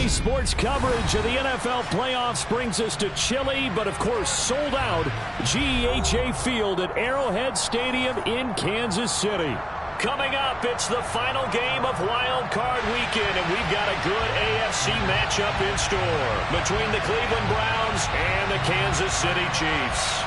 Daily sports coverage of the NFL playoffs brings us to chilly, but of course sold out GEHA Field at Arrowhead Stadium in Kansas City. Coming up, it's the final game of Wild Card Weekend, and we've got a good AFC matchup in store between the Cleveland Browns and the Kansas City Chiefs.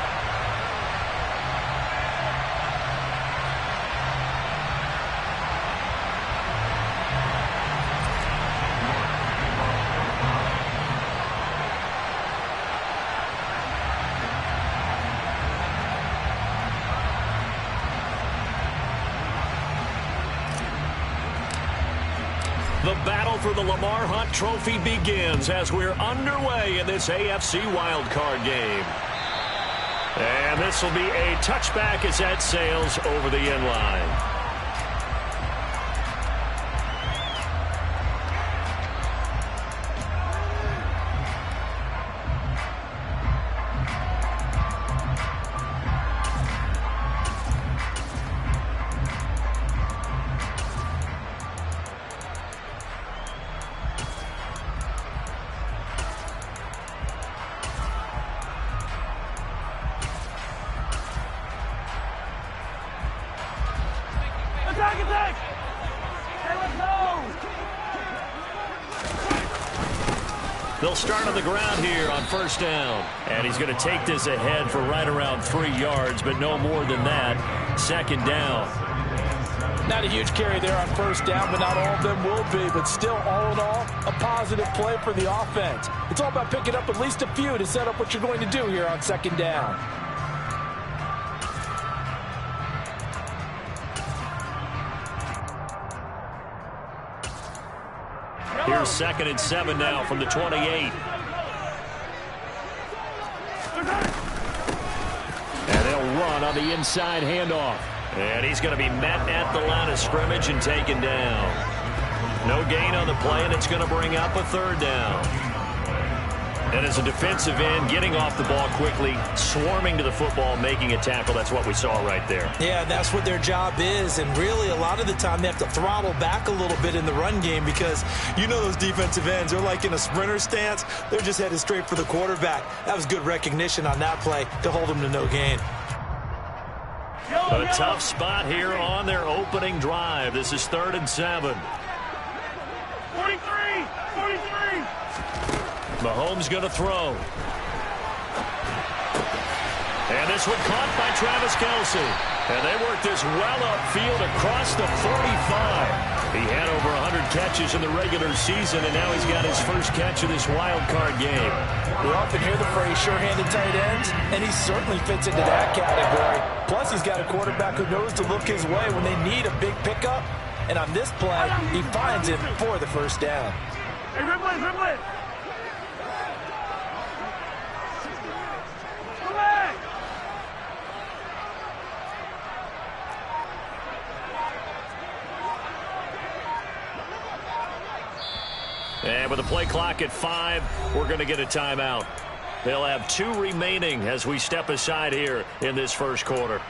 The battle for the Lamar Hunt Trophy begins as we're underway in this AFC wildcard game. And this will be a touchback as that sails over the end line. They'll start on the ground here on first down. And he's going to take this ahead for right around 3 yards, but no more than that. Second down. Not a huge carry there on first down, but not all of them will be. But still, all in all, a positive play for the offense. It's all about picking up at least a few to set up what you're going to do here on second down. Here's 2nd and 7 now from the 28. And they'll run on the inside handoff. And he's going to be met at the line of scrimmage and taken down. No gain on the play, and it's going to bring up a third down. And as a defensive end, getting off the ball quickly, swarming to the football, making a tackle, that's what we saw right there. Yeah, that's what their job is, and really a lot of the time they have to throttle back a little bit in the run game because you know those defensive ends, they're like in a sprinter stance. They're just headed straight for the quarterback. That was good recognition on that play to hold them to no gain. A tough spot here on their opening drive. This is 3rd and 7. 43! Mahomes going to throw. And this one caught by Travis Kelce. And they worked this well upfield across the 45. He had over 100 catches in the regular season, and now he's got his first catch of this wild card game. We often hear the phrase sure-handed tight ends, and he certainly fits into that category. Plus, he's got a quarterback who knows to look his way when they need a big pickup. And on this play, he finds it for the first down. Hey, Ridley! And with the play clock at 5, we're going to get a timeout. They'll have 2 remaining as we step aside here in this first quarter.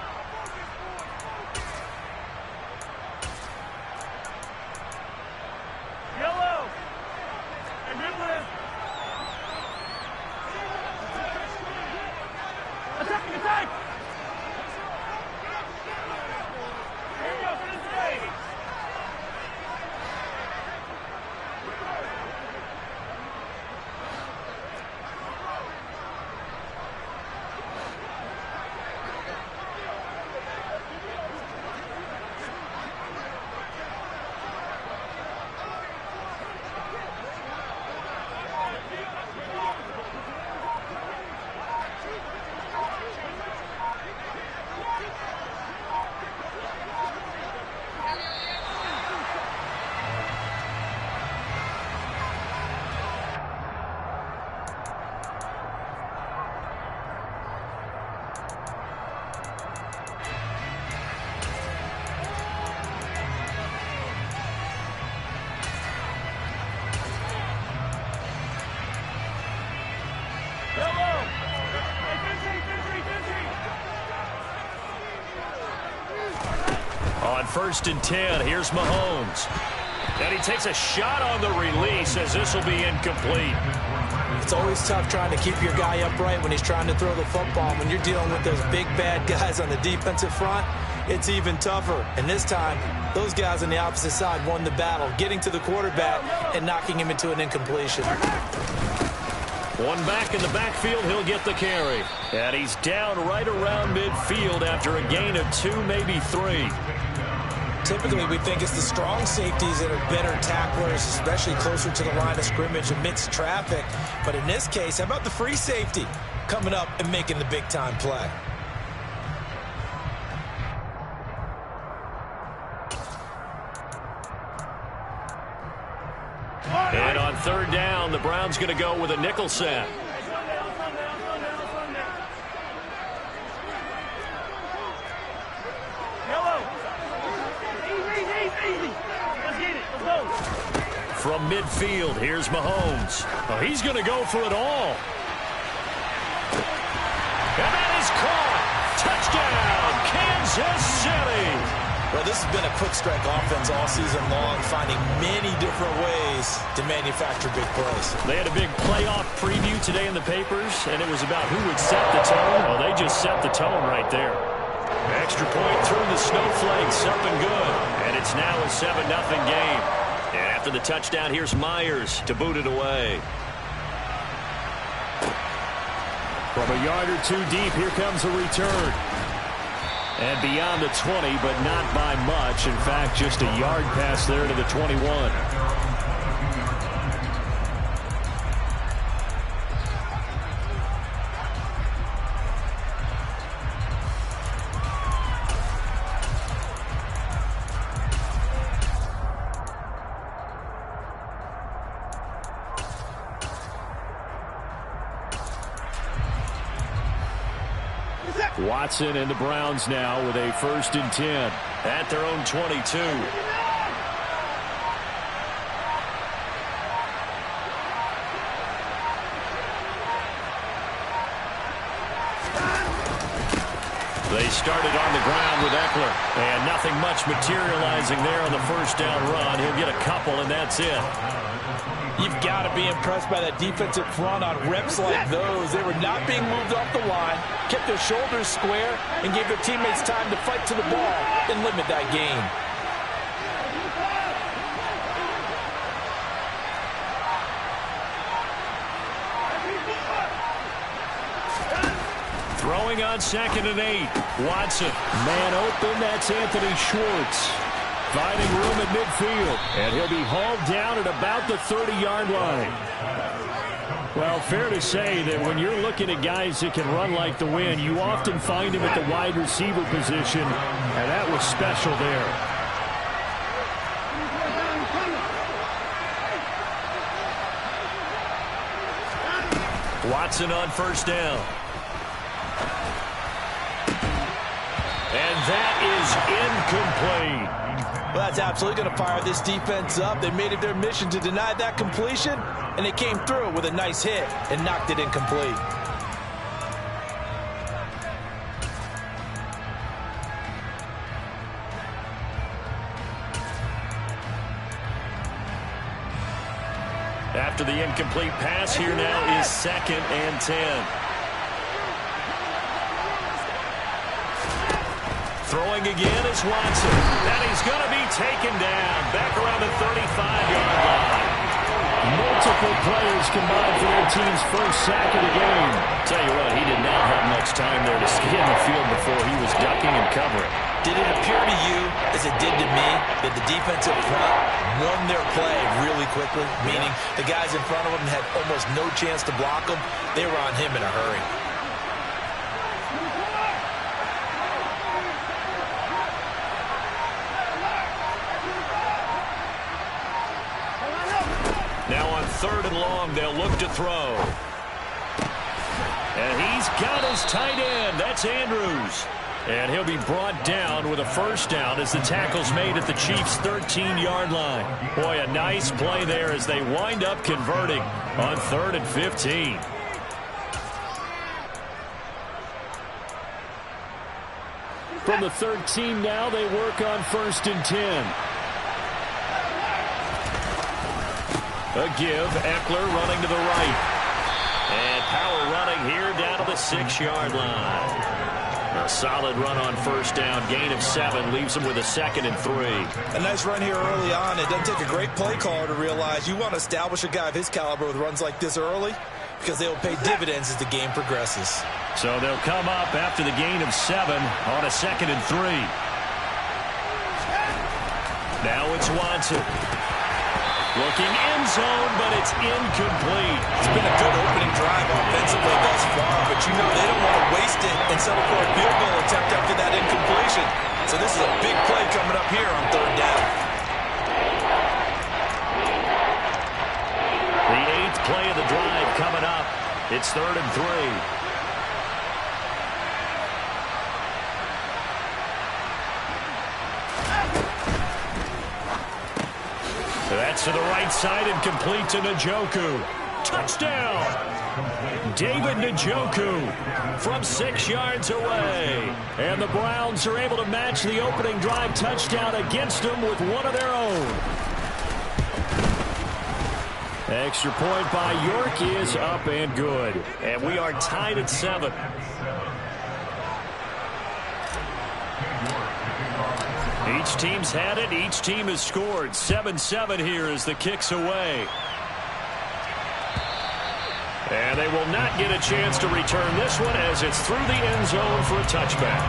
Yellow! And Ridley! Attack! Here we go for this day! On 1st and 10, here's Mahomes. And he takes a shot on the release as this will be incomplete. It's always tough trying to keep your guy upright when he's trying to throw the football. When you're dealing with those big, bad guys on the defensive front, it's even tougher. And this time, those guys on the opposite side won the battle, getting to the quarterback and knocking him into an incompletion. One back in the backfield, he'll get the carry. And he's down right around midfield after a gain of 2, maybe 3. Typically, we think it's the strong safeties that are better tacklers, especially closer to the line of scrimmage amidst traffic. But in this case, how about the free safety coming up and making the big-time play? And on third down, the Browns going to go with a nickel set. From midfield, here's Mahomes. Oh, he's going to go for it all. And that is caught. Touchdown, Kansas City. Well, this has been a quick strike offense all season long, finding many different ways to manufacture big plays. They had a big playoff preview today in the papers, and it was about who would set the tone. Well, they just set the tone right there. Extra point through the snowflakes, up and good. And it's now a 7-0 game. And after the touchdown, here's Myers to boot it away. From a yard or 2 deep, here comes a return. And beyond the 20, but not by much. In fact, just a yard pass there to the 21. Watson and the Browns now with a 1st and 10 at their own 22. They started on the ground with Eckler, and nothing much materializing there on the 1st down run. He'll get a couple, and that's it. You've got to be impressed by that defensive front on reps like those. They were not being moved off the line, kept their shoulders square, and gave their teammates time to fight to the ball and limit that gain. Throwing on 2nd and 8. Watson. Man open, that's Anthony Schwartz. Finding room at midfield. And he'll be hauled down at about the 30-yard line. Well, fair to say that when you're looking at guys that can run like the wind, you often find him at the wide receiver position, and that was special there. Watson on 1st down. And that is incomplete. Well, that's absolutely going to fire this defense up. They made it their mission to deny that completion, and they came through with a nice hit and knocked it incomplete. After the incomplete pass, here now is 2nd and 10. Throwing again is Watson. And he's going to be taken down back around the 35-yard line. Multiple players combined for their team's 1st sack of the game. Tell you what, he did not have much time there to scan the field before he was ducking and covering. Did it appear to you, as it did to me, that the defensive front won their play really quickly? Meaning the guys in front of them had almost no chance to block him. They were on him in a hurry. Now on 3rd and long, they'll look to throw. And he's got his tight end. That's Andrews. And he'll be brought down with a 1st down as the tackle's made at the Chiefs' 13-yard line. Boy, a nice play there as they wind up converting on 3rd and 15. From the 13 now, they work on 1st and 10. A give. Eckler running to the right. And power running here down to the 6-yard line. A solid run on first down. Gain of 7 leaves them with a 2nd and 3. A nice run here early on. It doesn't take a great play caller to realize you want to establish a guy of his caliber with runs like this early because they will pay dividends as the game progresses. So they'll come up after the gain of 7 on a 2nd and 3. Now it's Watson. Looking end zone, but it's incomplete. It's been a good opening drive offensively thus far, but you know they don't want to waste it and settle for a field goal attempt after that incompletion. So this is a big play coming up here on 3rd down. The 8th play of the drive coming up. It's 3rd and 3. That's to the right side and complete to Njoku. Touchdown! David Njoku from 6 yards away. And the Browns are able to match the opening drive touchdown against them with one of their own. Extra point by York is up and good. And we are tied at 7. Each team's had it. Each team has scored. 7-7 here as the kick's away. And they will not get a chance to return this one as it's through the end zone for a touchback.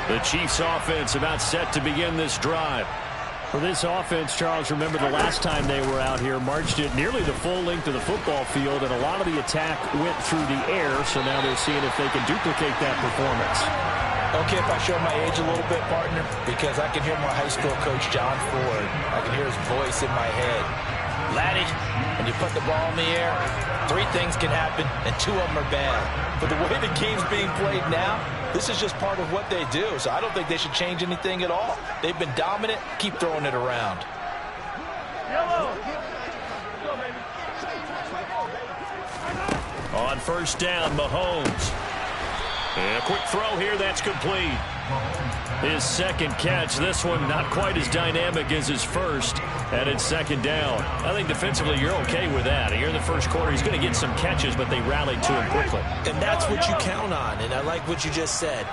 The Chiefs offense about set to begin this drive. For this offense, Charles, remember the last time they were out here, marched it nearly the full length of the football field, and a lot of the attack went through the air, so now they're seeing if they can duplicate that performance. Okay, if I show my age a little bit, partner, because I can hear my high school coach, John Ford. I can hear his voice in my head. Laddie, when you put the ball in the air, 3 things can happen, and 2 of them are bad. But the way the game's being played now, this is just part of what they do, so I don't think they should change anything at all. They've been dominant. Keep throwing it around. On first down, Mahomes. And a quick throw here, that's complete. His 2nd catch, this one not quite as dynamic as his first, and it's 2nd down. I think defensively you're okay with that. Here in the first quarter, he's going to get some catches, but they rallied to him quickly. And that's what you count on, and I like what you just said.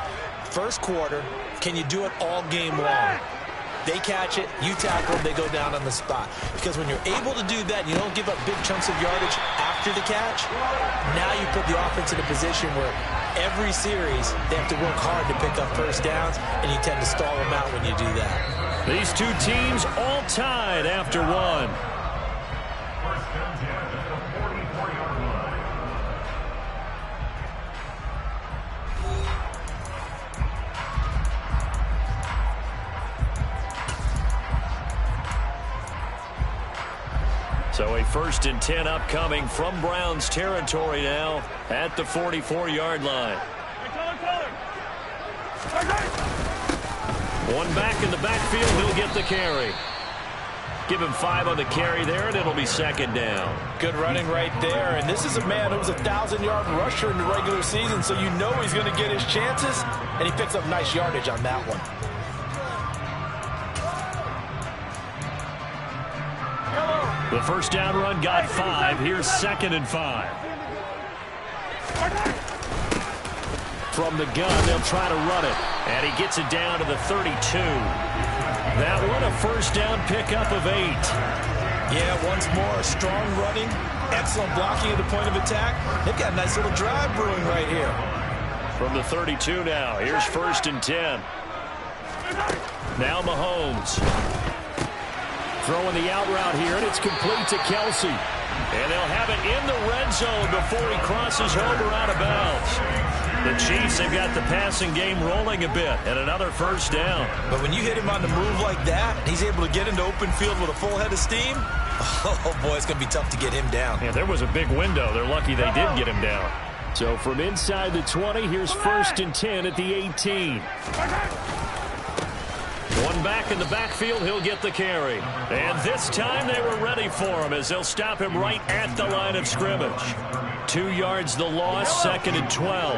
First quarter, can you do it all game long? They catch it, you tackle them, they go down on the spot. Because when you're able to do that, you don't give up big chunks of yardage after the catch, now you put the offense in a position where every series they have to work hard to pick up first downs, and you tend to stall them out when you do that. These 2 teams all tied after 1. So a 1st and 10 upcoming from Browns territory now at the 44-yard line. One back in the backfield, he'll get the carry. Give him 5 on the carry there, and it'll be 2nd down. Good running right there, and this is a man who's a 1,000-yard rusher in the regular season, so you know he's going to get his chances, and he picks up nice yardage on that one. The first down run got 5. Here's 2nd and 5. From the gun, they'll try to run it. And he gets it down to the 32. That one a first down pickup of 8. Yeah, once more, strong running, excellent blocking at the point of attack. They've got a nice little drive brewing right here. From the 32 now, here's 1st and 10. Now Mahomes. Throwing the out route here, and it's complete to Kelsey. And they'll have it in the red zone before he crosses over out of bounds. The Chiefs have got the passing game rolling a bit, and another first down. But when you hit him on the move like that, he's able to get into open field with a full head of steam, oh boy, it's going to be tough to get him down. Yeah, there was a big window. They're lucky they did get him down. So from inside the 20, here's 1st and 10 at the 18. One back in the backfield, he'll get the carry. And this time they were ready for him as they'll stop him right at the line of scrimmage. 2 yards the loss, 2nd and 12.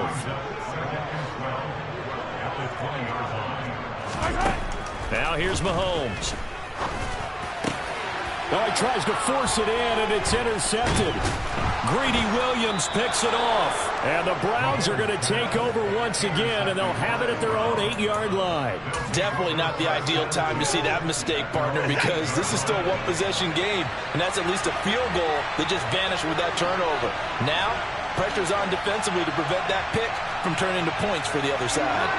Now here's Mahomes. Oh, he tries to force it in, and it's intercepted. Greedy Williams picks it off. And the Browns are going to take over once again, and they'll have it at their own 8-yard line. Definitely not the ideal time to see that mistake, partner, because this is still a one-possession game, and that's at least a field goal that just vanished with that turnover. Now, pressure's on defensively to prevent that pick from turning into points for the other side.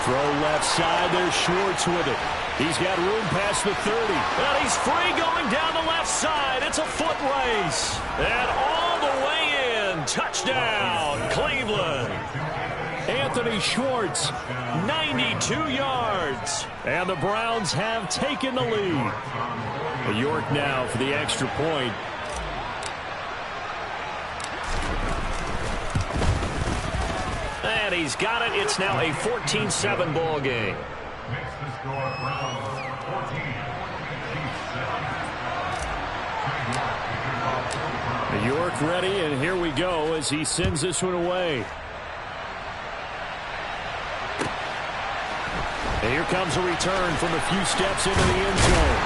Throw left side, there's Schwartz with it. He's got room past the 30. And he's free going down the left side. It's a foot race. And all the way in. Touchdown, Cleveland. Anthony Schwartz, 92 yards. And the Browns have taken the lead. York now for the extra point. And he's got it. It's now a 14-7 ball game. York ready, and here we go as he sends this one away. And here comes a return from a few steps into the end zone.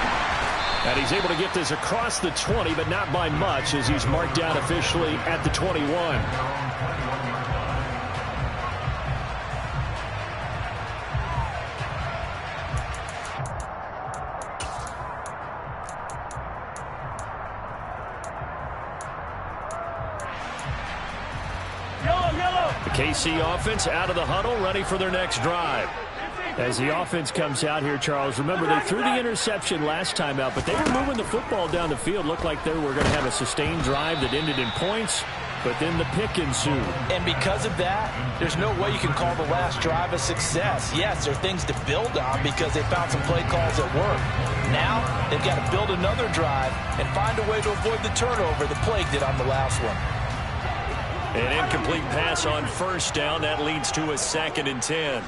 And he's able to get this across the 20, but not by much, as he's marked down officially at the 21. KC offense out of the huddle, ready for their next drive. As the offense comes out here, Charles, remember they threw the interception last time out, but they were moving the football down the field. Looked like they were going to have a sustained drive that ended in points, but then the pick ensued. And because of that, there's no way you can call the last drive a success. Yes, there are things to build on because they found some play calls that work. Now, they've got to build another drive and find a way to avoid the turnover the Plague did on the last one. An incomplete pass on first down. That leads to a 2nd and 10.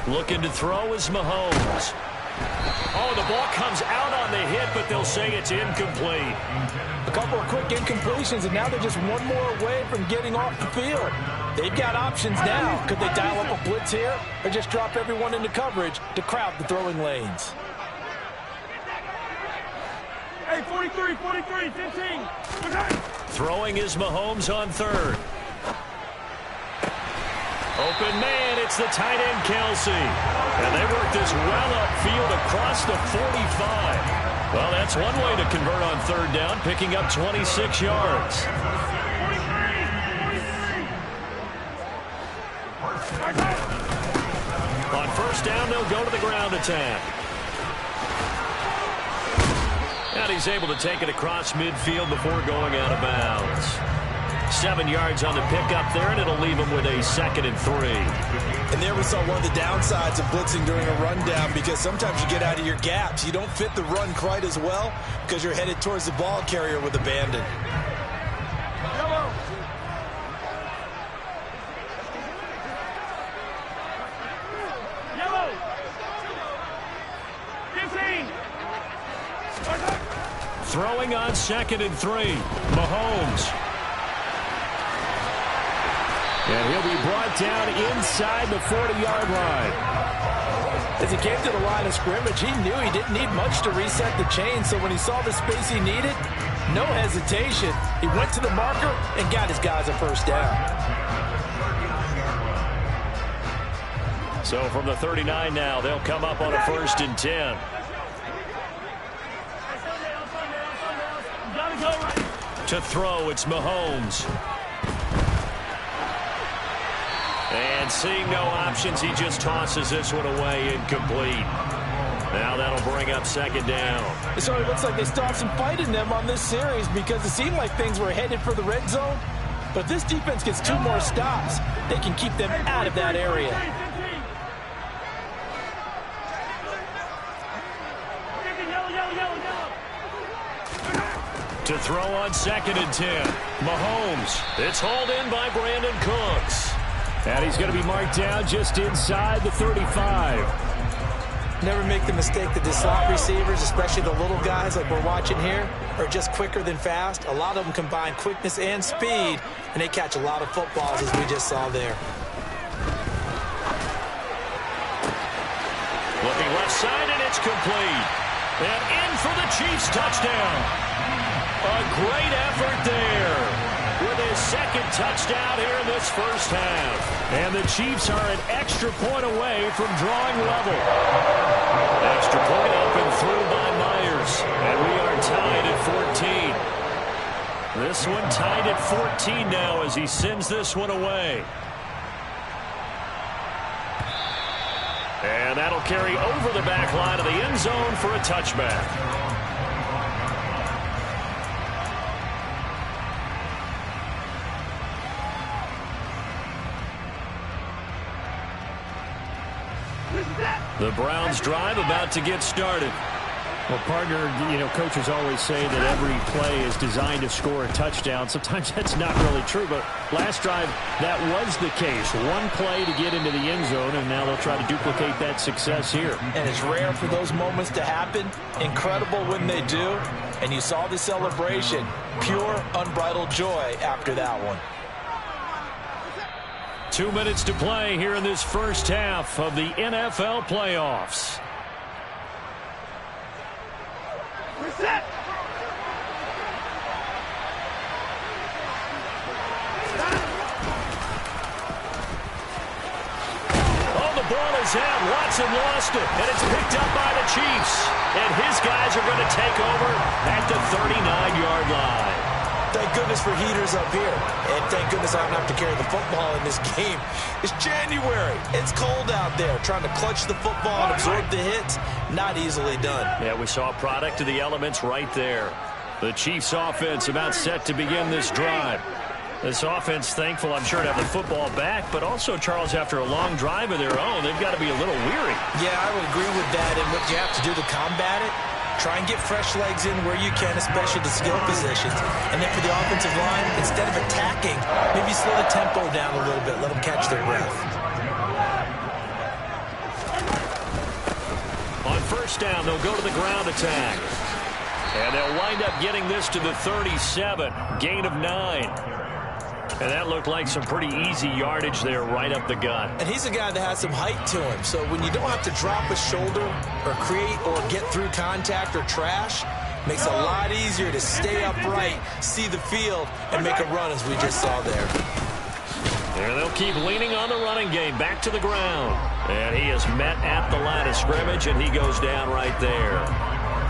Looking to throw is Mahomes. Oh, the ball comes out on the hit, but they'll say it's incomplete. A couple of quick incompletions, and now they're just one more away from getting off the field. They've got options now. Could they dial up a blitz here or just drop everyone into coverage to crowd the throwing lanes? Hey, 43, 43, 15. Throwing is Mahomes on third. Open man, it's the tight end, Kelsey. And they work this well upfield across the 45. Well, that's one way to convert on third down, picking up 26 yards. 43. On first down, they'll go to the ground attack. And he's able to take it across midfield before going out of bounds. 7 yards on the pickup there, and it'll leave him with a 2nd and 3. And there we saw one of the downsides of blitzing during a rundown, because sometimes you get out of your gaps. You don't fit the run quite as well because you're headed towards the ball carrier with abandon. Yellow. Yellow. 15. Throwing on 2nd and 3. Mahomes. And he'll be brought down inside the 40-yard line. As he came to the line of scrimmage, he knew he didn't need much to reset the chain, so when he saw the space he needed, no hesitation. He went to the marker and got his guys a first down. So from the 39 now, they'll come up on a 1st and 10. To throw, it's Mahomes. And seeing no options, he just tosses this one away, incomplete. Now that'll bring up 2nd down. So it looks like they stopped some fight in them on this series because it seemed like things were headed for the red zone. But if this defense gets 2 more stops, they can keep them out of that area. To throw on 2nd and 10. Mahomes. It's hauled in by Brandon Cooks. And he's going to be marked down just inside the 35. Never make the mistake that the slot receivers, especially the little guys like we're watching here, are just quicker than fast. A lot of them combine quickness and speed, and they catch a lot of footballs, as we just saw there. Looking left side, and it's complete. And in for the Chiefs touchdown. A great effort there with his second touchdown here in this first half. And the Chiefs are an extra point away from drawing level. Extra point up and through by Myers. And we are tied at 14. This one tied at 14 now as he sends this one away. And that'll carry over the back line of the end zone for a touchback. The Browns drive about to get started. Well, partner, coaches always say that every play is designed to score a touchdown. Sometimes that's not really true, but last drive, that was the case. One play to get into the end zone, and now they'll try to duplicate that success here. And it's rare for those moments to happen. Incredible when they do. And you saw the celebration. Pure, unbridled joy after that one. 2 minutes to play here in this first half of the NFL playoffs. Reset. Oh, the ball is out. Watson lost it, and it's picked up by the Chiefs. And his guys are going to take over at the 39-yard line. Thank goodness for heaters up here. And thank goodness I don't have to carry the football in this game. It's January. It's cold out there. Trying to clutch the football and absorb the hits, not easily done. Yeah, we saw a product of the elements right there. The Chiefs offense about set to begin this drive. This offense thankful, I'm sure, to have the football back, but also, Charles, after a long drive of their own, they've got to be a little weary. Yeah, I would agree with that. And what you have to do to combat it, try and get fresh legs in where you can, especially the skill positions. And then for the offensive line, instead of attacking, maybe slow the tempo down a little bit. Let them catch their breath. On first down, they'll go to the ground attack. And they'll wind up getting this to the 37. Gain of 9. And that looked like some pretty easy yardage there right up the gut. And he's a guy that has some height to him. So when you don't have to drop a shoulder or create or get through contact or trash, makes it a lot easier to stay upright, see the field, and make a run as we just saw there. And they'll keep leaning on the running game back to the ground. And he is met at the line of scrimmage, and he goes down right there.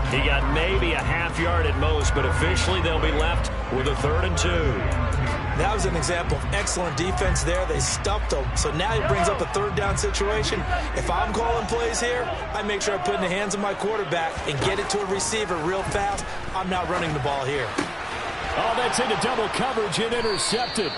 He got maybe a half yard at most, but officially they'll be left with a 3rd and 2. That was an example of excellent defense there. They stuffed him. So now he brings up a 3rd down situation. If I'm calling plays here, I make sure I put it in the hands of my quarterback and get it to a receiver real fast. I'm not running the ball here. Oh, that's into double coverage and intercepted.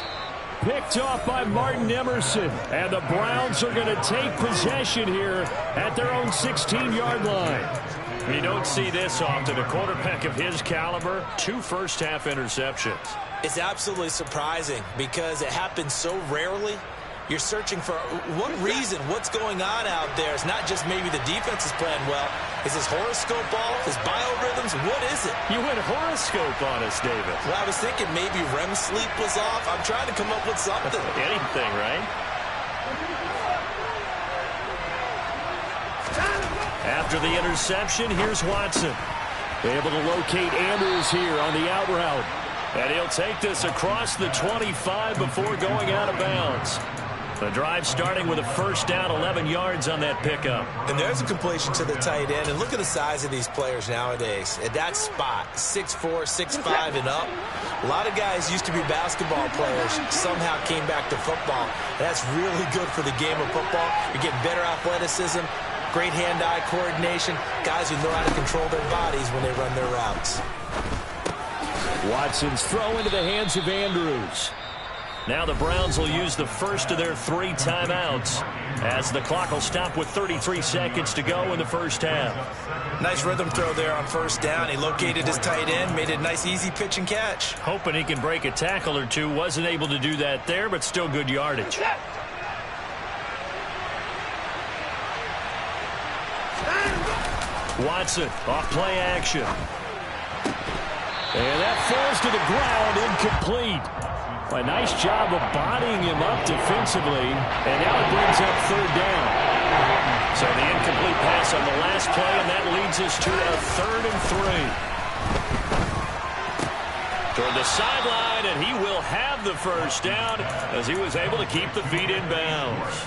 Picked off by Martin Emerson. And the Browns are going to take possession here at their own 16-yard line. You don't see this often. A quarterback of his caliber, 2 first-half interceptions. It's absolutely surprising because it happens so rarely. You're searching for what reason, what's going on out there. It's not just maybe the defense is playing well. Is his horoscope off? His biorhythms? What is it? You went horoscope on us, David. Well, I was thinking maybe REM sleep was off. I'm trying to come up with something. Anything, right? After the interception, here's Watson. Able to locate Andrews here on the out route. And he'll take this across the 25 before going out of bounds. The drive starting with a first down, 11 yards on that pickup. And there's a completion to the tight end. And look at the size of these players nowadays. At that spot, 6'4", 6'5", and up. A lot of guys used to be basketball players, somehow came back to football. And that's really good for the game of football. You're getting better athleticism, great hand-eye coordination, guys who know how to control their bodies when they run their routes. Watson's throw into the hands of Andrews. Now the Browns will use the first of their 3 timeouts as the clock will stop with 33 seconds to go in the first half. Nice rhythm throw there on first down. He located his tight end, made it a nice easy pitch and catch. Hoping he can break a tackle or two. Wasn't able to do that there, but still good yardage. Watson off play action. And that falls to the ground, incomplete. A nice job of bodying him up defensively. And now it brings up third down. So the incomplete pass on the last play, and that leads us to a 3rd and 3. Toward the sideline, and he will have the first down as he was able to keep the feet in bounds.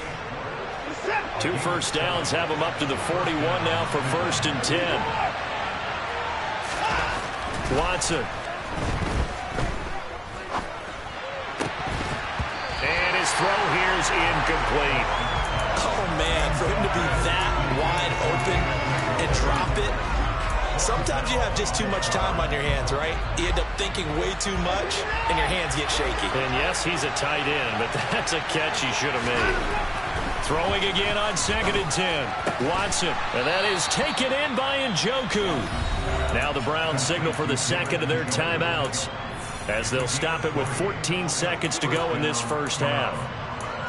2 first downs have him up to the 41 now for 1st and 10. Watson. And his throw here is incomplete. Oh, man, for him to be that wide open and drop it. Sometimes you have just too much time on your hands, right? You end up thinking way too much, and your hands get shaky. And yes, he's a tight end, but that's a catch he should have made. Throwing again on 2nd and 10. Watson, and that is taken in by Njoku. Now the Browns signal for the second of their timeouts as they'll stop it with 14 seconds to go in this first half.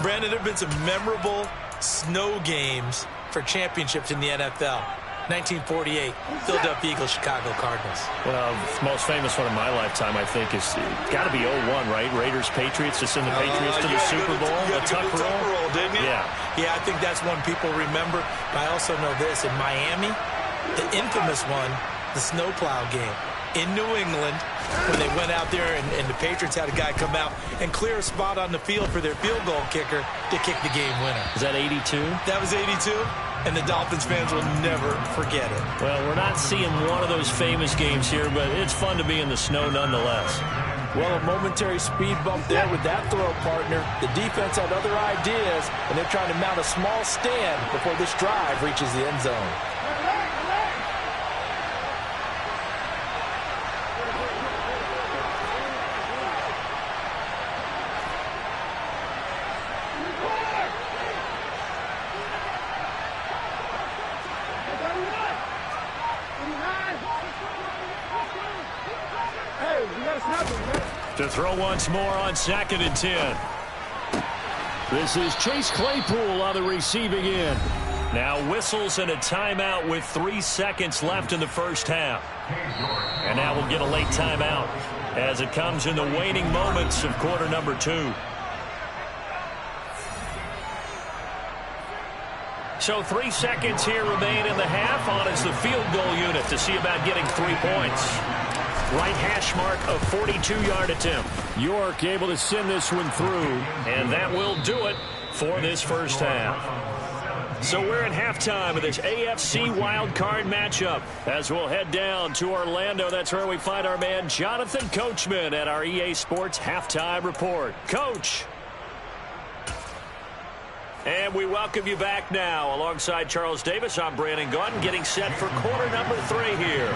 Brandon, there have been some memorable snow games for championships in the NFL. 1948, Philadelphia Eagles, Chicago Cardinals. Well, the most famous one in my lifetime, I think, is got to be 01, right? Raiders, Patriots, to send the Patriots to the Super Bowl. The tuck roll, didn't you? Yeah, I think that's one people remember. But I also know this. In Miami, the infamous one, the snowplow game. In New England, when they went out there and the Patriots had a guy come out and clear a spot on the field for their field goal kicker to kick the game winner. Is that 82? That was 82. And the Dolphins fans will never forget it. Well, we're not seeing one of those famous games here, but it's fun to be in the snow nonetheless. Well, a momentary speed bump there with that throw, partner. The defense had other ideas, and they're trying to mount a small stand before this drive reaches the end zone. To throw once more on 2nd and 10. This is Chase Claypool on the receiving end. Now whistles and a timeout with 3 seconds left in the first half. And now we'll get a late timeout as it comes in the waning moments of quarter number 2. So 3 seconds here remain in the half. On is the field goal unit to see about getting 3 points. Right hash mark of 42-yard attempt. York able to send this one through, and that will do it for this first half. So we're at halftime of this AFC wildcard matchup as we'll head down to Orlando. That's where we find our man Jonathan Coachman at our EA Sports Halftime Report. Coach. And we welcome you back now. Alongside Charles Davis, I'm Brandon Gaudin, getting set for quarter number 3 here.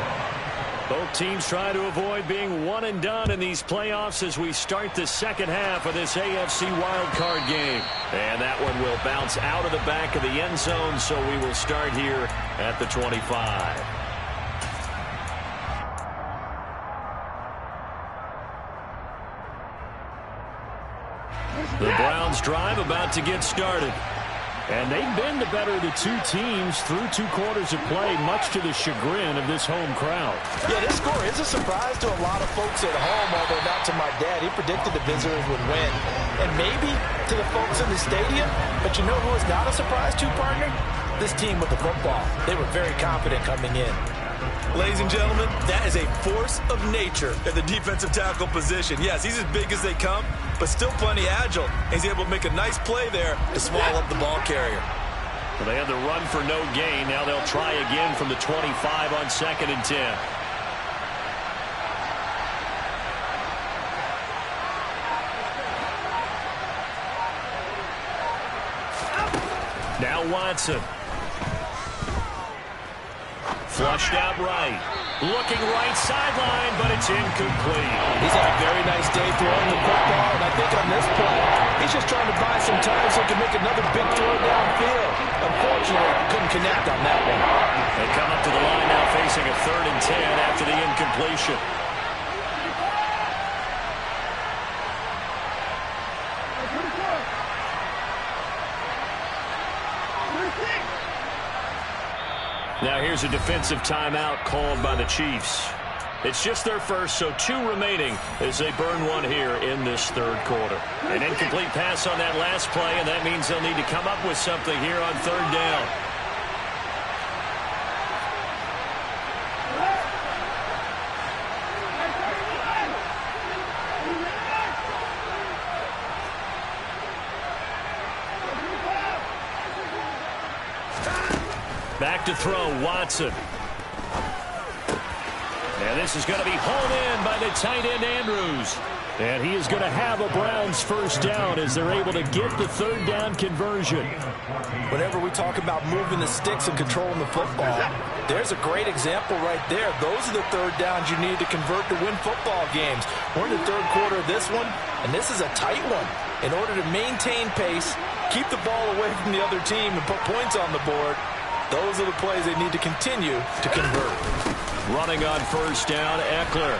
Both teams try to avoid being one and done in these playoffs as we start the second half of this AFC wildcard game. And that one will bounce out of the back of the end zone, so we will start here at the 25. The Browns drive about to get started. And they've been the better of the 2 teams through 2 quarters of play, much to the chagrin of this home crowd. Yeah, this score is a surprise to a lot of folks at home, although not to my dad. He predicted the visitors would win. And maybe to the folks in the stadium, but you know who is not a surprise to, partner? This team with the football. They were very confident coming in. Ladies and gentlemen, that is a force of nature at the defensive tackle position. Yes, he's as big as they come, but still plenty agile. He's able to make a nice play there to swallow up the ball carrier. Well, they had the run for no gain. Now they'll try again from the 25 on 2nd and 10. Now Watson. Flushed out right. Looking right sideline, but it's incomplete. He's had a very nice day throwing the football, and I think on this play, he's just trying to buy some time so he can make another big throw downfield. Unfortunately, couldn't connect on that one. They come up to the line now facing a 3rd and 10 after the incompletion. Now here's a defensive timeout called by the Chiefs. It's just their first, so 2 remaining as they burn one here in this third quarter. An incomplete pass on that last play, and that means they'll need to come up with something here on third down. Back to throw, Watson. And this is going to be hauled in by the tight end, Andrews. And he is going to have a Browns first down as they're able to get the third down conversion. Whenever we talk about moving the sticks and controlling the football, there's a great example right there. Those are the third downs you need to convert to win football games. We're in the third quarter of this one, and this is a tight one. In order to maintain pace, keep the ball away from the other team, and put points on the board, those are the plays they need to continue to convert. Running on first down, Eckler.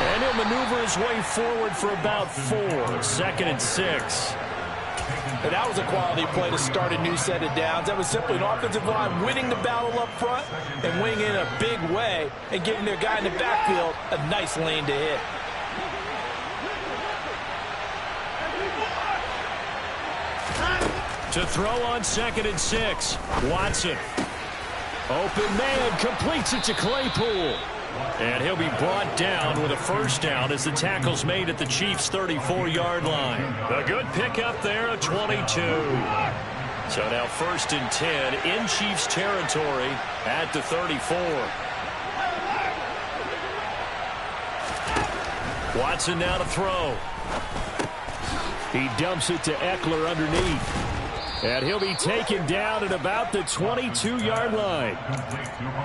And he'll maneuver his way forward for about 4. 2nd and 6. And that was a quality play to start a new set of downs. That was simply an offensive line winning the battle up front and winning in a big way and giving their guy in the backfield a nice lane to hit. To throw on 2nd and 6. Watson. Open man, completes it to Claypool. And he'll be brought down with a first down as the tackle's made at the Chiefs' 34-yard line. A good pickup there, a 22. So now 1st and 10 in Chiefs territory at the 34. Watson now to throw. He dumps it to Eckler underneath. And he'll be taken down at about the 22-yard line.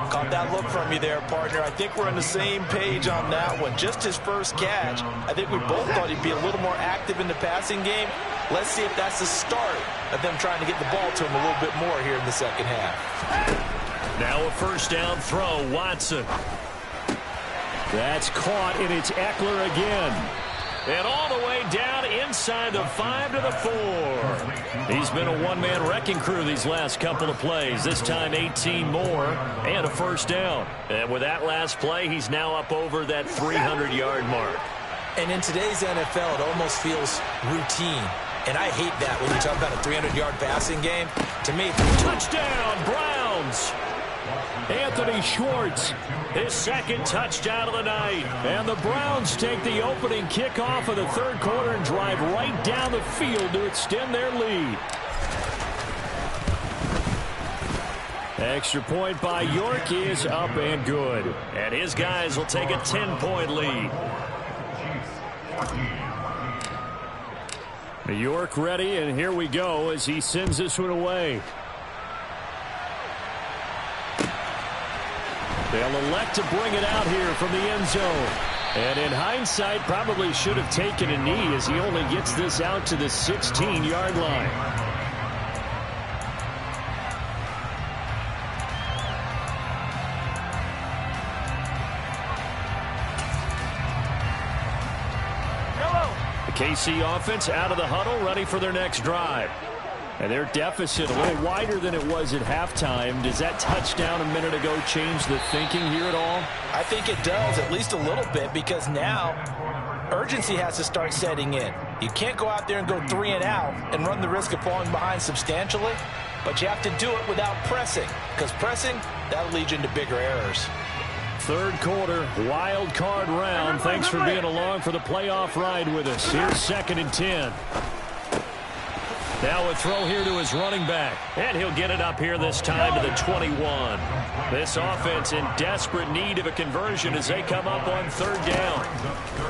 Caught that look from you there, partner. I think we're on the same page on that one. Just his first catch. I think we both thought he'd be a little more active in the passing game. Let's see if that's the start of them trying to get the ball to him a little bit more here in the second half. Now a first down throw, Watson. That's caught, and it's Eckler again. And all the way down inside the 5 to the 4. He's been a one-man wrecking crew these last couple of plays. This time 18 more and a first down. And with that last play, he's now up over that 300-yard mark. And in today's NFL, it almost feels routine. And I hate that when you talk about a 300-yard passing game. To me, touchdown, Browns! Anthony Schwartz, his 2nd touchdown of the night. And the Browns take the opening kickoff of the third quarter and drive right down the field to extend their lead. Extra point by York is up and good. And his guys will take a 10-point lead. York ready, and here we go as he sends this one away. They'll elect to bring it out here from the end zone. And in hindsight, probably should have taken a knee as he only gets this out to the 16-yard line. The KC offense out of the huddle, ready for their next drive. And their deficit a little wider than it was at halftime. Does that touchdown a minute ago change the thinking here at all? I think it does, at least a little bit, because now urgency has to start setting in. You can't go out there and go 3 and out and run the risk of falling behind substantially, but you have to do it without pressing, because pressing, that'll lead you into bigger errors. Third quarter, wild card round. Thanks for being along for the playoff ride with us. Here's 2nd and 10. Now a throw here to his running back. And he'll get it up here this time to the 21. This offense in desperate need of a conversion as they come up on third down.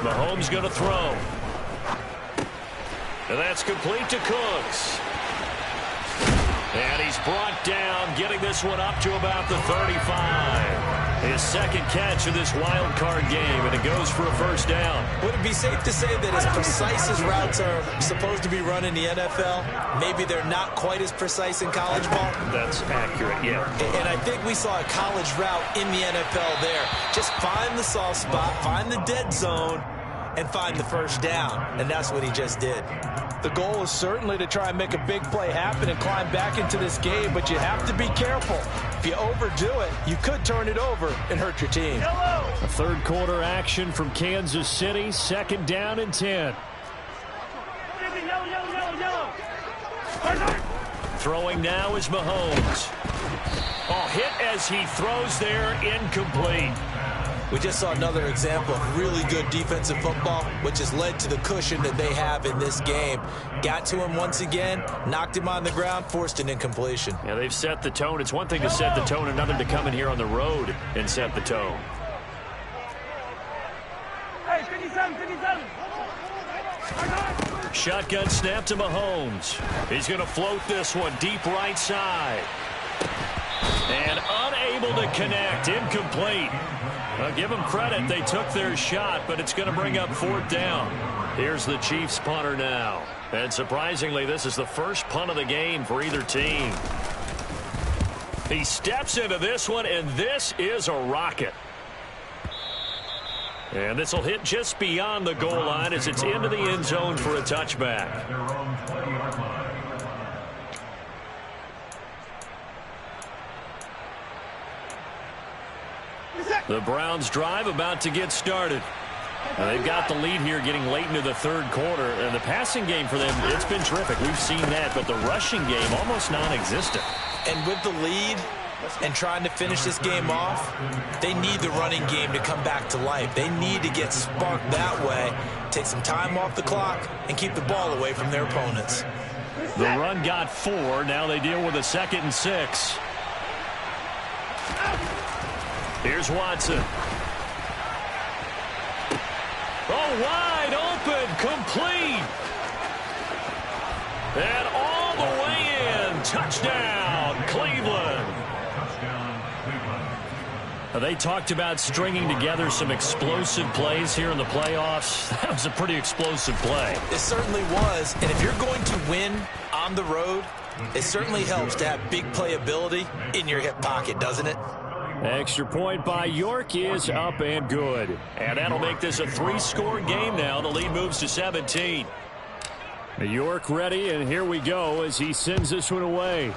Mahomes going to throw. And that's complete to Cooks. And he's brought down, getting this one up to about the 35. His 2nd catch of this wild card game, and it goes for a first down. Would it be safe to say that as precise as routes are supposed to be run in the NFL, maybe they're not quite as precise in college ball? That's accurate, yeah. And I think we saw a college route in the NFL there. Just find the soft spot, find the dead zone, and find the first down, and that's what he just did. The goal is certainly to try and make a big play happen and climb back into this game, but you have to be careful. If you overdo it, you could turn it over and hurt your team. A third quarter action from Kansas City, 2nd down and 10. Throwing now is Mahomes. Oh, hit as he throws there, incomplete. We just saw another example of really good defensive football, which has led to the cushion that they have in this game. Got to him once again, knocked him on the ground, forced an incompletion. Yeah, they've set the tone. It's one thing to set the tone, another to come in here on the road and set the tone. Hey, 57, 57. Shotgun snap to Mahomes. He's going to float this one deep right side. And unable to connect, incomplete. I'll give them credit. They took their shot, but it's going to bring up 4th down. Here's the Chiefs punter now. And surprisingly, this is the first punt of the game for either team. He steps into this one, and this is a rocket. And this will hit just beyond the goal line as it's into the end zone for a touchback. The Browns drive about to get started. They've got the lead here getting late into the 3rd quarter. And the passing game for them, it's been terrific. We've seen that. But the rushing game, almost non-existent. And with the lead and trying to finish this game off, they need the running game to come back to life. They need to get sparked that way, take some time off the clock, and keep the ball away from their opponents. The run got 4. Now they deal with a 2nd and 6. Here's Watson. Oh, wide open, complete. And all the way in. Touchdown, Cleveland. They talked about stringing together some explosive plays here in the playoffs. That was a pretty explosive play. It certainly was. And if you're going to win on the road, it certainly helps to have big playability in your hip pocket, doesn't it? Extra point by York is up and good. And that'll make this a 3-score game now. The lead moves to 17. York ready, and here we go as he sends this one away.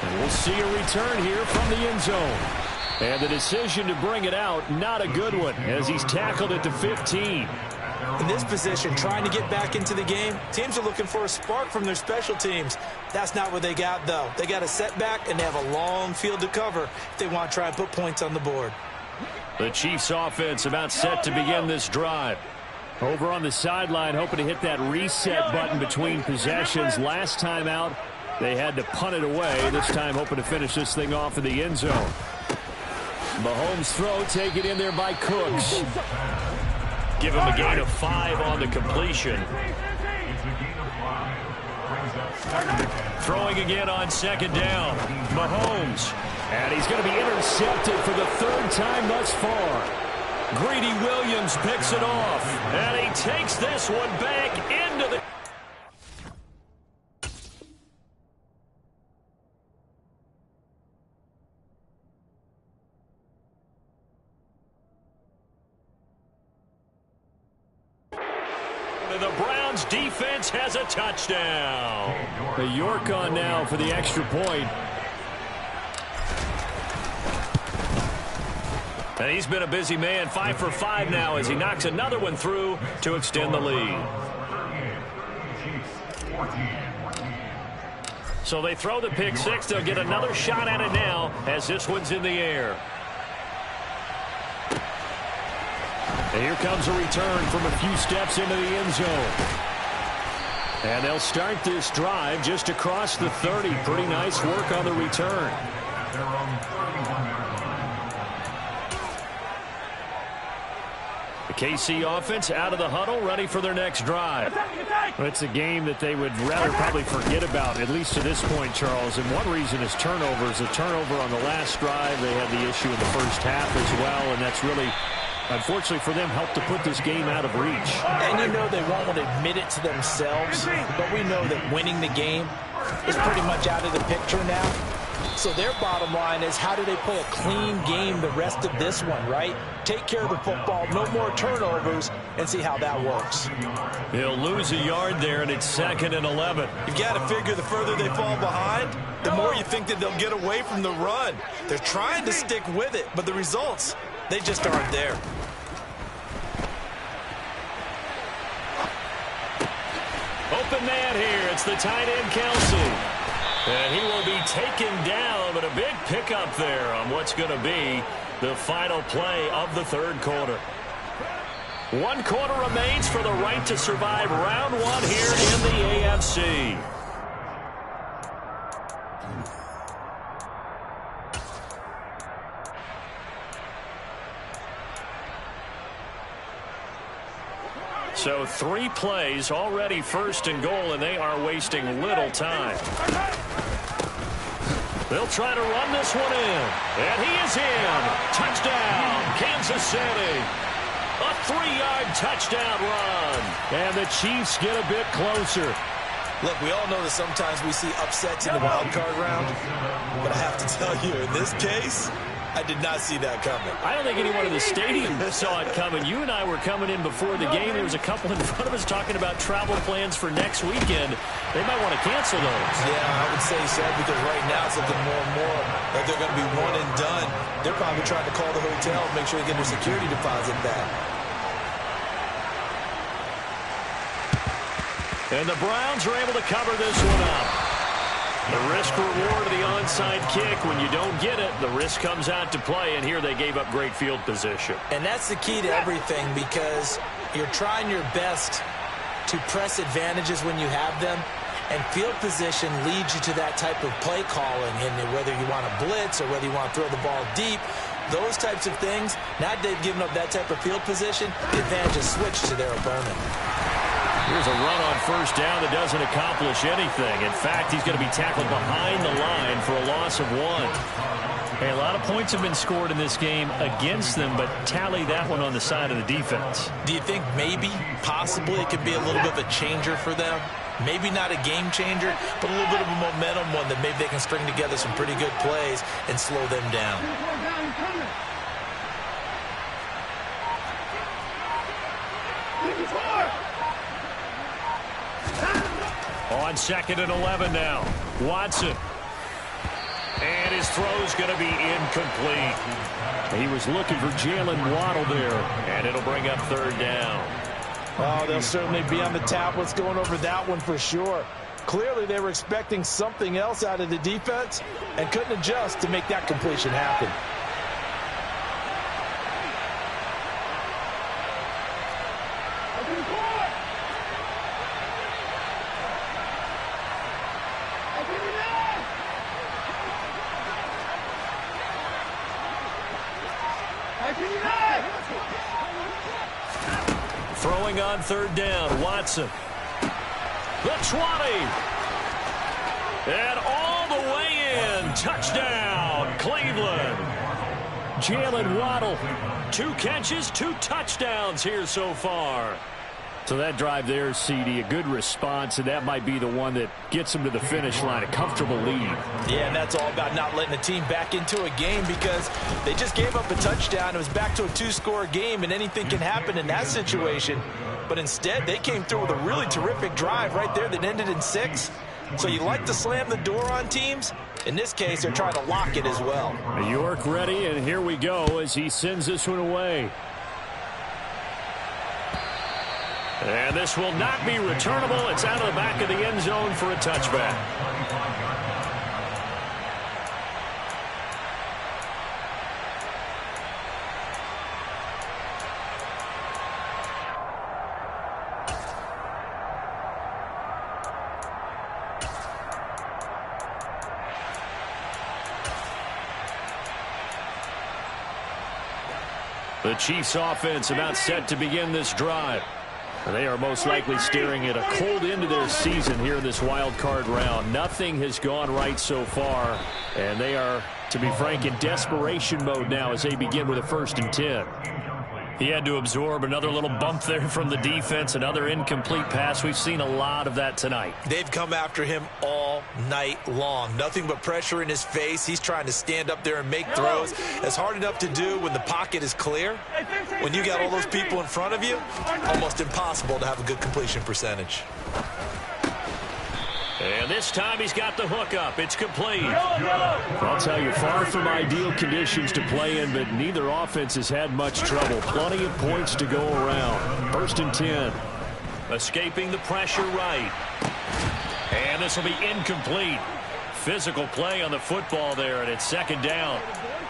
And we'll see a return here from the end zone. And the decision to bring it out, not a good one, as he's tackled at the 15. In this position, trying to get back into the game, teams are looking for a spark from their special teams. That's not what they got, though. They got a setback, and they have a long field to cover if they want to try and put points on the board. The Chiefs offense about set to begin this drive. Over on the sideline, hoping to hit that reset button between possessions. Last time out, they had to punt it away. This time, hoping to finish this thing off in the end zone. Mahomes' throw taken in there by Cooks. Give him a gain of 5 on the completion. Throwing again on 2nd down. Mahomes. And he's going to be intercepted for the 3rd time thus far. Greedy Williams picks it off. And he takes this one back into the... The Browns defense has a touchdown. The York on now for the extra point. And he's been a busy man, 5 for 5 now as he knocks another one through to extend the lead. So they throw the pick 6. They'll get another shot at it now as this one's in the air. And here comes a return from a few steps into the end zone. And they'll start this drive just across the 30. Pretty nice work on the return. The KC offense out of the huddle, ready for their next drive. Well, it's a game that they would rather probably forget about, at least to this point, Charles. And one reason is turnovers. A turnover on the last drive. They had the issue in the first half as well, and that's really, unfortunately for them, helped to put this game out of reach. And you know they won't admit it to themselves, but we know that winning the game is pretty much out of the picture now. So their bottom line is, how do they play a clean game the rest of this one, right? Take care of the football, no more turnovers, and see how that works. He'll lose a yard there, and it's 2nd and 11. You've got to figure the further they fall behind, the more you think that they'll get away from the run. They're trying to stick with it, but the results, they just aren't there. Open man here. It's the tight end, Kelsey. And he will be taken down, but a big pickup there on what's going to be the final play of the 3rd quarter. 1 quarter remains for the right to survive round 1 here in the AFC. So 3 plays already 1st and goal, and they are wasting little time. They'll try to run this one in. And he is in. Touchdown, Kansas City. A 3-yard touchdown run. And the Chiefs get a bit closer. Look, we all know that sometimes we see upsets in the wild card round. But I have to tell you, in this case, I did not see that coming. I don't think anyone in the stadium saw it coming. You and I were coming in before the game. There was a couple in front of us talking about travel plans for next weekend. They might want to cancel those. Yeah, I would say so, because right now it's looking more and more like they're going to be one and done. They're probably trying to call the hotel and make sure they get their security deposit back. And the Browns are able to cover this one up. The risk-reward of the onside kick, when you don't get it, the risk comes out to play, and here they gave up great field position. And that's the key to everything, because you're trying your best to press advantages when you have them, and field position leads you to that type of play calling, and whether you want to blitz or whether you want to throw the ball deep, those types of things, now they've given up that type of field position, the advantage is switched to their opponent. Here's a run on 1st down that doesn't accomplish anything. In fact, he's going to be tackled behind the line for a loss of 1. Hey, a lot of points have been scored in this game against them, but tally that one on the side of the defense. Do you think maybe, possibly, it could be a little bit of a changer for them? Maybe not a game changer, but a little bit of a momentum one that maybe they can string together some pretty good plays and slow them down. On 2nd and 11 now. Watson. And his throw's going to be incomplete. He was looking for Jalen Waddle there, and it'll bring up 3rd down. Oh, they'll certainly be on the tablets going over that one for sure. Clearly, they were expecting something else out of the defense and couldn't adjust to make that completion happen. Throwing on 3rd down, Watson. The 20. And all the way in. Touchdown, Cleveland. Jalen Waddle. 2 catches, 2 touchdowns here so far. So that drive there, CD, a good response, and that might be the one that gets them to the finish line, a comfortable lead. Yeah, and that's all about not letting the team back into a game, because they just gave up a touchdown. It was back to a 2-score game, and anything can happen in that situation. But instead, they came through with a really terrific drive right there that ended in 6. So you like to slam the door on teams. In this case, they're trying to lock it as well. York ready, and here we go as he sends this one away. And this will not be returnable. It's out of the back of the end zone for a touchback. The Chiefs offense about set to begin this drive. They are most likely staring at a cold end to their season here in this wild card round. Nothing has gone right so far, and they are, to be frank, in desperation mode now as they begin with a 1st and 10. He had to absorb another little bump there from the defense, another incomplete pass. We've seen a lot of that tonight. They've come after him all night long. Nothing but pressure in his face. He's trying to stand up there and make throws. It's hard enough to do when the pocket is clear. When you got all those people in front of you, almost impossible to have a good completion percentage. And this time he's got the hook up. It's complete. I'll tell you, far from ideal conditions to play in, but neither offense has had much trouble. Plenty of points to go around. 1st and 10. Escaping the pressure right. And this will be incomplete. Physical play on the football there, and it's 2nd down.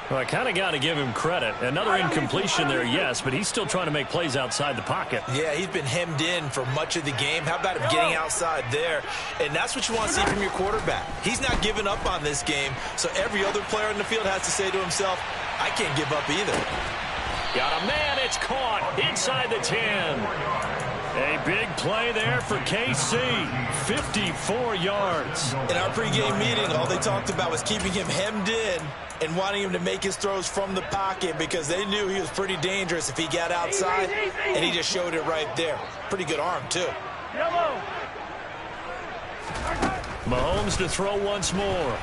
Well, I kind of got to give him credit. Another incompletion there, yes, but he's still trying to make plays outside the pocket. Yeah, he's been hemmed in for much of the game. How about him getting outside there? And that's what you want to see from your quarterback. He's not giving up on this game, so every other player in the field has to say to himself, I can't give up either. Got a man, it's caught inside the 10. A big play there for KC, 54 yards. In our pregame meeting, all they talked about was keeping him hemmed in and wanting him to make his throws from the pocket because they knew he was pretty dangerous if he got outside, and he just showed it right there. Pretty good arm, too. Mahomes to throw once more.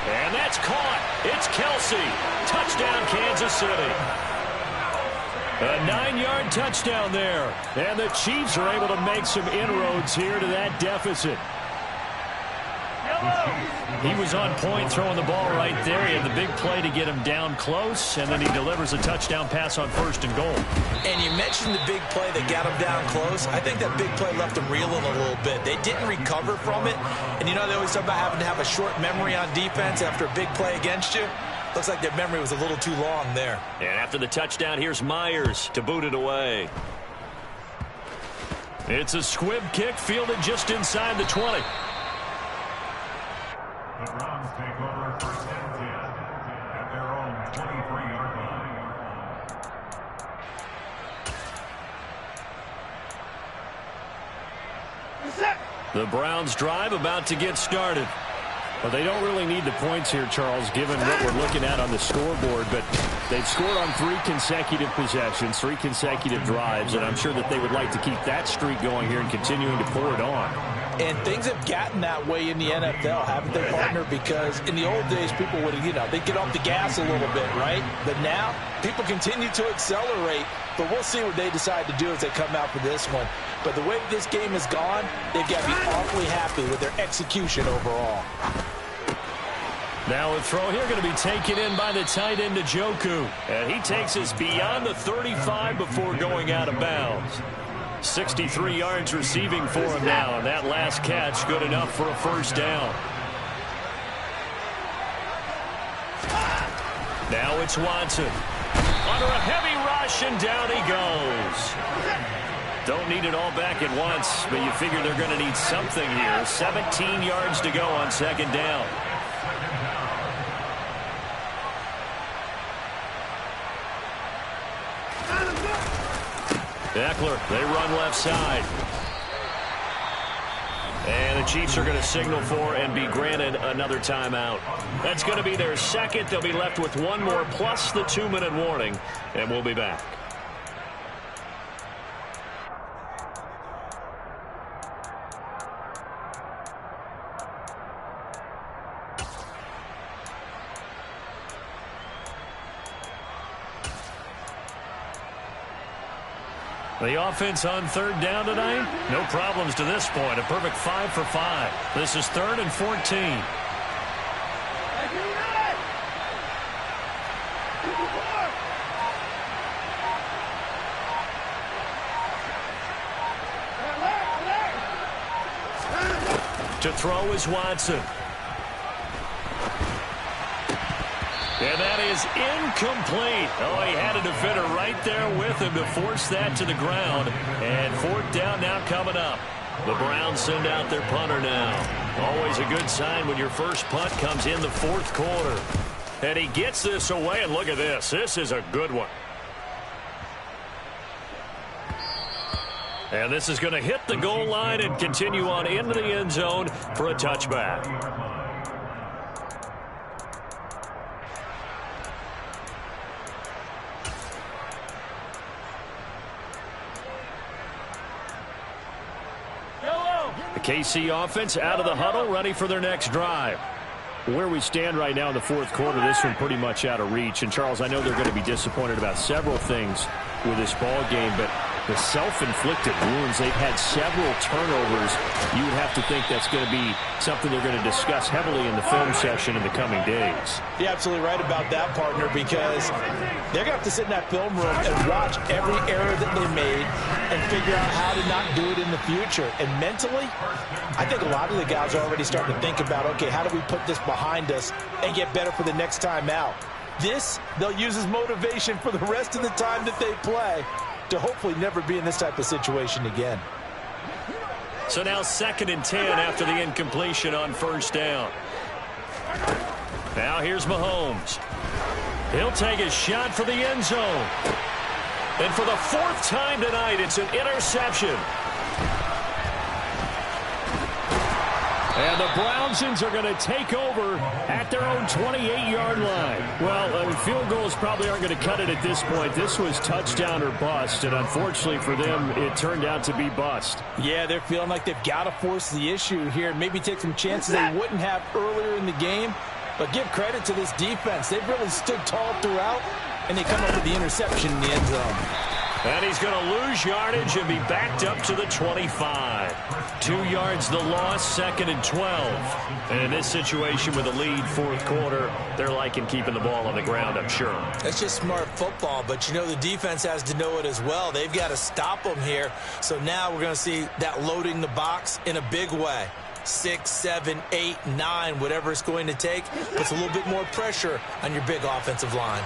And that's caught. It's Kelsey. Touchdown, Kansas City. A 9-yard touchdown there. And the Chiefs are able to make some inroads here to that deficit. He was on point throwing the ball right there. He had the big play to get him down close, and then he delivers a touchdown pass on 1st and goal. And you mentioned the big play that got him down close. I think that big play left him reeling a little bit. They didn't recover from it. And you know they always talk about having to have a short memory on defense after a big play against you. Looks like their memory was a little too long there. And after the touchdown, here's Myers to boot it away. It's a squib kick fielded just inside the 20. The Browns take over 1st and 10 at their own 23-yard line. The Browns drive about to get started. Well, they don't really need the points here, Charles, given what we're looking at on the scoreboard, but they've scored on 3 consecutive possessions, 3 consecutive drives, and I'm sure that they would like to keep that streak going here and continuing to pour it on. And things have gotten that way in the NFL, haven't they, partner? Because in the old days, people would, they'd get off the gas a little bit, right? But now, people continue to accelerate, but we'll see what they decide to do as they come out for this one. But the way this game has gone, they've got to be awfully happy with their execution overall. Now a throw here going to be taken in by the tight end Njoku. And he takes us beyond the 35 before going out of bounds. 63 yards receiving for him now, and that last catch good enough for a 1st down. Now it's Watson. Under a heavy rush, and down he goes. Don't need it all back at once, but you figure they're going to need something here. 17 yards to go on 2nd down. Eckler, they run left side. And the Chiefs are going to signal for and be granted another timeout. That's going to be their 2nd. They'll be left with 1 more plus the 2-minute warning, and we'll be back. The offense on 3rd down tonight, no problems to this point. A perfect 5 for 5. This is 3rd and 14. To throw is Watson. And that is incomplete. Oh, he had a defender right there with him to force that to the ground. And 4th down now coming up. The Browns send out their punter now. Always a good sign when your first punt comes in the 4th quarter. And he gets this away, and look at this. This is a good one. And this is going to hit the goal line and continue on into the end zone for a touchback. The KC offense out of the huddle, ready for their next drive. Where we stand right now in the fourth quarter, this one pretty much out of reach. And, Charles, I know they're going to be disappointed about several things with this ball game, but the self-inflicted wounds, they've had several turnovers. You would have to think that's going to be something they're going to discuss heavily in the film session in the coming days. You're absolutely right about that, partner, because they're going to have to sit in that film room and watch every error that they made and figure out how to not do it in the future. And mentally, I think a lot of the guys are already starting to think about, okay, how do we put this behind us and get better for the next time out? This, they'll use as motivation for the rest of the time that they play to hopefully never be in this type of situation again. So now 2nd and 10 after the incompletion on first down. Now here's Mahomes. He'll take a shot for the end zone. And for the 4th time tonight, it's an interception. And the Brownsons are going to take over at their own 28-yard line. Well, field goals probably aren't going to cut it at this point. This was touchdown or bust, and unfortunately for them, it turned out to be bust. Yeah, they're feeling like they've got to force the issue here and maybe take some chances they wouldn't have earlier in the game. But give credit to this defense. They've really stood tall throughout, and they come up with the interception in the end zone. And he's going to lose yardage and be backed up to the 25. 2 yards the loss, 2nd and 12. And in this situation with a lead, 4th quarter, they're liking keeping the ball on the ground, I'm sure. That's just smart football, but you know the defense has to know it as well. They've got to stop them here. So now we're going to see that loading the box in a big way. 6, 7, 8, 9, whatever it's going to take, puts a little bit more pressure on your big offensive line.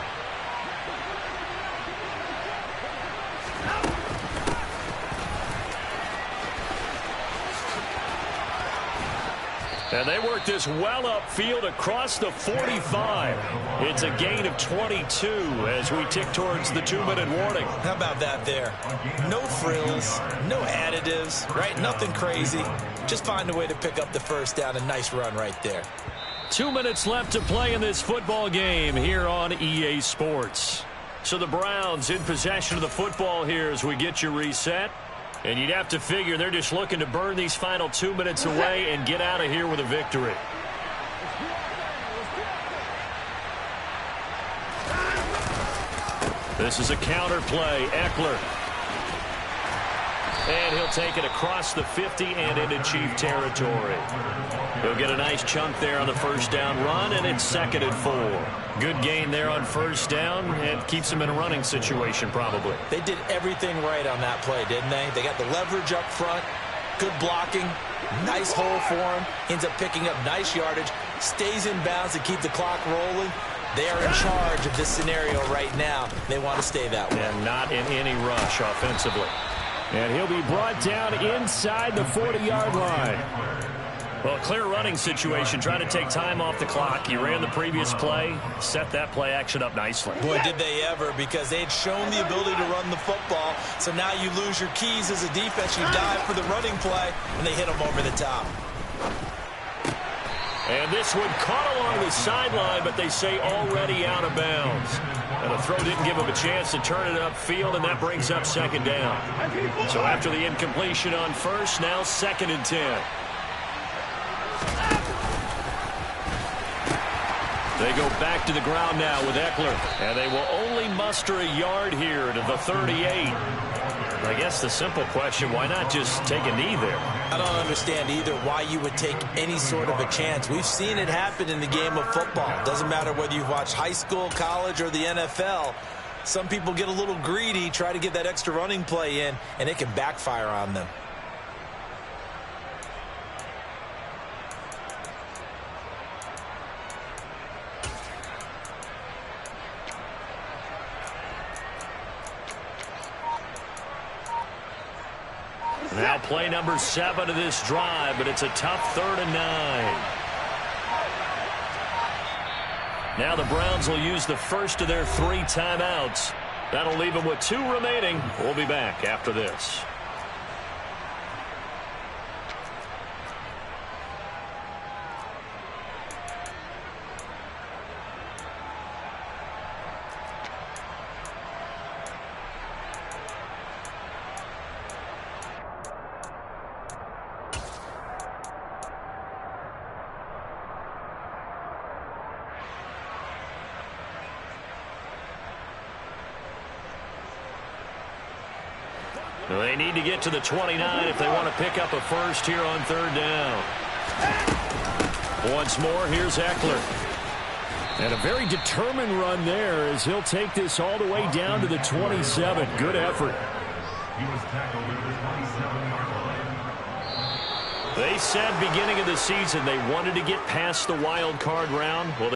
And they work this well upfield across the 45. It's a gain of 22 as we tick towards the 2-minute warning. How about that there? No frills, no additives, right? Nothing crazy. Just find a way to pick up the first down. A nice run right there. 2 minutes left to play in this football game here on EA Sports. So the Browns in possession of the football here as we get you reset. And you'd have to figure they're just looking to burn these final 2 minutes away and get out of here with a victory. This is a counter play. Eckler. And he'll take it across the 50 and into Chief territory. He'll get a nice chunk there on the first down run, and it's 2nd and 4. Good gain there on first down, and keeps him in a running situation probably. They did everything right on that play, didn't they? They got the leverage up front, good blocking, nice hole for him, ends up picking up nice yardage, stays in bounds to keep the clock rolling. They are in charge of this scenario right now. They want to stay that way. And not in any rush offensively. And he'll be brought down inside the 40-yard line. Well, clear running situation, trying to take time off the clock. He ran the previous play, set that play action up nicely. Boy, did they ever, because they had shown the ability to run the football. So now you lose your keys as a defense. You dive for the running play, and they hit them over the top. And this one caught along the sideline, but they say already out of bounds. And the throw didn't give him a chance to turn it upfield, and that brings up 2nd down. So after the incompletion on first, now 2nd and 10. They go back to the ground now with Eckler. And they will only muster a yard here to the 38. I guess the simple question, why not just take a knee there? I don't understand either why you would take any sort of a chance. We've seen it happen in the game of football. Doesn't matter whether you've watched high school, college, or the NFL. Some people get a little greedy, try to get that extra running play in, and it can backfire on them. Now play number 7 of this drive, but it's a tough 3rd and 9. Now the Browns will use the first of their 3 timeouts. That'll leave them with 2 remaining. We'll be back after this. Well, they need to get to the 29 if they want to pick up a first here on third down. Once more, here's Eckler. And a very determined run there as he'll take this all the way down to the 27. Good effort. He was tackled at the 27-yard line. They said beginning of the season they wanted to get past the wild card round. Well,